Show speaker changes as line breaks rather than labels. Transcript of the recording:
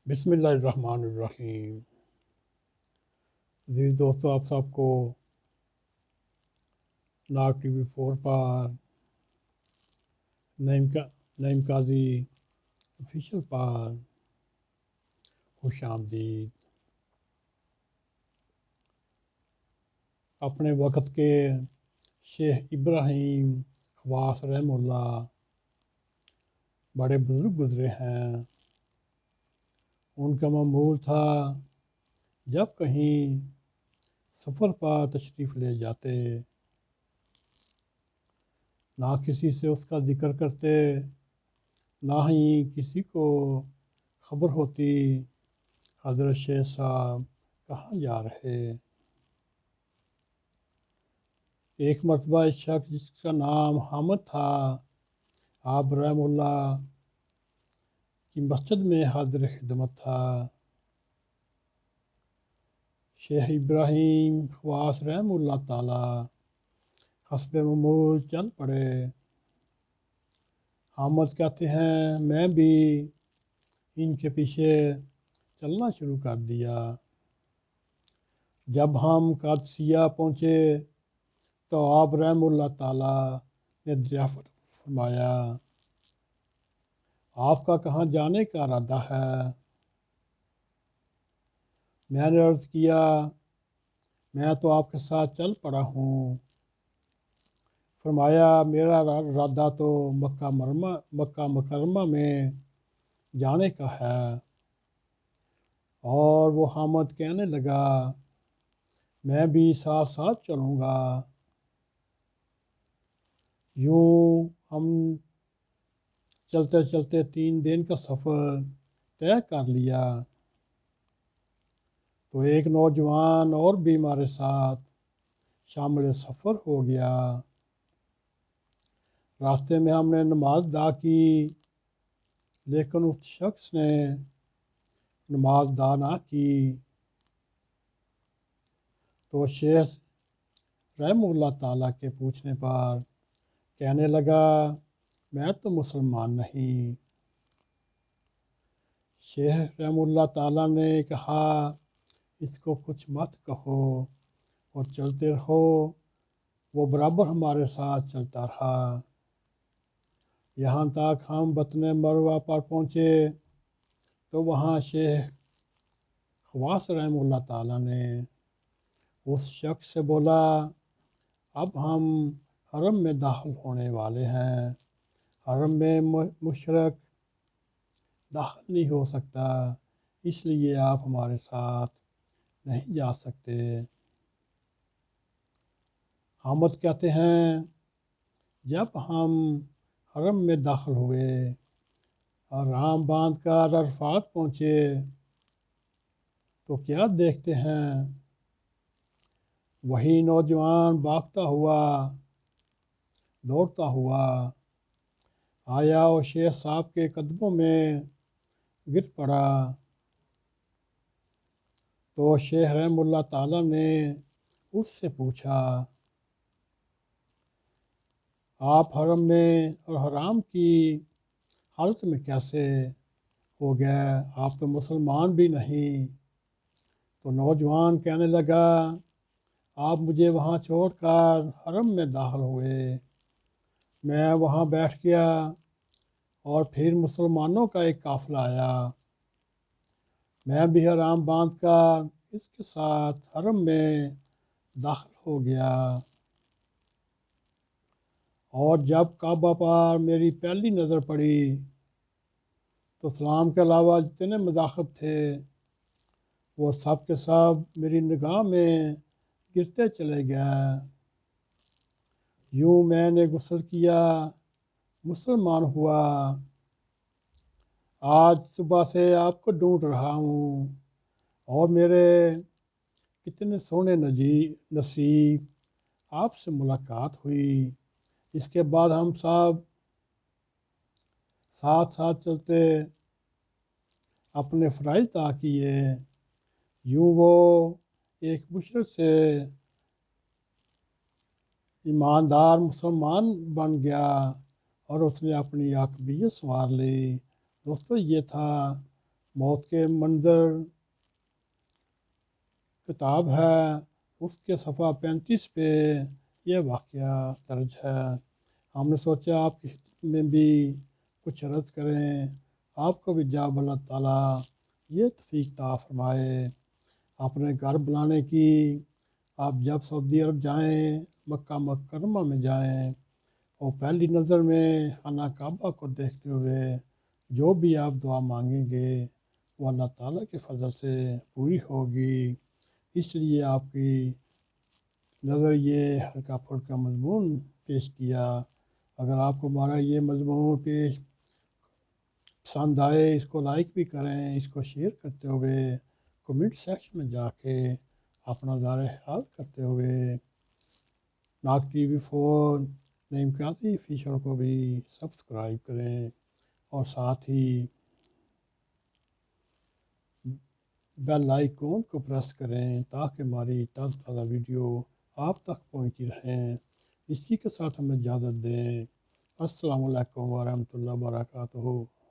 بسم اللہ الرحمن الرحیم۔ عزیز دوستو، آپ سب کو ناگ ٹی وی 4 پر نعیم قاضی آفیشیل پر خوش آمدید۔ اپنے وقت کے شیخ ابراہیم خواص رحم اللہ بڑے بزرگ گزرے ہیں۔ ان کا معمول تھا جب کہیں سفر پر تشریف لے جاتے، نہ کسی سے اس کا ذکر کرتے، نہ ہی کسی کو خبر ہوتی حضرت شیخ صاحب کہاں جا رہے۔ ایک مرتبہ ایک شخص جس کا نام حامد تھا، آپ رحم اللہ کی مسجد میں حاضر خدمت تھا۔ شیخ ابراہیم خواص رحم اللہ تعالی حسب معمول چل پڑے۔ حامد کہتے ہیں میں بھی ان کے پیچھے چلنا شروع کر دیا۔ جب ہم قادسیہ پہنچے تو آپ رحم اللہ تعالی نے ضیافت فرمایا، آپ کا کہاں جانے کا ارادہ ہے؟ میں نے عرض کیا میں تو آپ کے ساتھ چل پڑا ہوں۔ فرمایا میرا ارادہ تو مکہ مکرمہ میں جانے کا ہے۔ اور وہ حامد کہنے لگا میں بھی ساتھ ساتھ چلوں گا۔ یوں ہم چلتے چلتے 3 دن کا سفر طے کر لیا تو ایک نوجوان اور بھی ہمارے ساتھ شامل سفر ہو گیا۔ راستے میں ہم نے نماز ادا کی، لیکن اس شخص نے نماز ادا نہ کی تو شیخ رحم اللہ تعالیٰ کے پوچھنے پر کہنے لگا میں تو مسلمان نہیں۔ شیخ رحم اللہ تعالیٰ نے کہا اس کو کچھ مت کہو اور چلتے رہو۔ وہ برابر ہمارے ساتھ چلتا رہا، یہاں تک ہم بطن مروہ پر پہنچے تو وہاں شیخ خواص رحم اللہ تعالیٰ نے اس شخص سے بولا اب ہم حرم میں داخل ہونے والے ہیں، حرم میں مشرک داخل نہیں ہو سکتا، اس لیے آپ ہمارے ساتھ نہیں جا سکتے۔ حامد کہتے ہیں جب ہم حرم میں داخل ہوئے اور رام باندھ کر عرفات پہنچے تو کیا دیکھتے ہیں، وہی نوجوان بھاگتا ہوا دوڑتا ہوا آیا اور شیخ صاحب کے قدموں میں گر پڑا تو شیخ رحم اللہ تعالیٰ نے اس سے پوچھا آپ حرم میں اور حرام کی حالت میں کیسے ہو گئے، آپ تو مسلمان بھی نہیں۔ تو نوجوان کہنے لگا آپ مجھے وہاں چھوڑ کر حرم میں داخل ہوئے، میں وہاں بیٹھ گیا اور پھر مسلمانوں کا ایک قافلہ آیا، میں بھی حرام باندھ کر اس کے ساتھ حرم میں داخل ہو گیا، اور جب کعبہ پر میری پہلی نظر پڑی تو اسلام کے علاوہ جتنے مذاہب تھے وہ سب کے سب میری نگاہ میں گرتے چلے گئے۔ یوں میں نے غسل کیا، مسلمان ہوا، آج صبح سے آپ کو ڈھونڈ رہا ہوں اور میرے کتنے سونے نصیب آپ سے ملاقات ہوئی۔ اس کے بعد ہم سب ساتھ ساتھ چلتے اپنے فرائض ادا کیے۔ یوں وہ ایک مشرک سے ایماندار مسلمان بن گیا اور اس نے اپنی عاقبیت سنوار لی۔ دوستو یہ تھا موت کے منظر کتاب ہے، اس کے صفحہ 35 پہ یہ واقعہ درج ہے۔ ہم نے سوچا آپ کی خدمت میں بھی کچھ عرض کریں، آپ کو بھی جاب اللہ تعالیٰ یہ توفیق عطا فرمائے۔ اپنے گھر بنانے کی آپ جب سعودی عرب جائیں، مکہ مکرمہ میں جائیں اور پہلی نظر میں خانہ کعبہ کو دیکھتے ہوئے جو بھی آپ دعا مانگیں گے وہ اللہ تعالیٰ کے فضل سے پوری ہوگی۔ اس لیے آپ کی نظر یہ ہلکا پھلکا مضمون پیش کیا۔ اگر آپ کو ہمارا یہ مضمون پسند آئے، اس کو لائک بھی کریں، اس کو شیئر کرتے ہوئے کمنٹ سیکشن میں جا کے اپنا نظر خیال کرتے ہوئے ناگ ٹی وی 4 نعیم قیادی آفیشل کو بھی سبسکرائب کریں اور ساتھ ہی بیل آئیکن کو پریس کریں تاکہ ہماری تازہ تازہ ویڈیو آپ تک پہنچی رہیں۔ اسی کے ساتھ ہمیں اجازت دیں۔ السلام علیکم ورحمۃ اللہ وبرکاتہ۔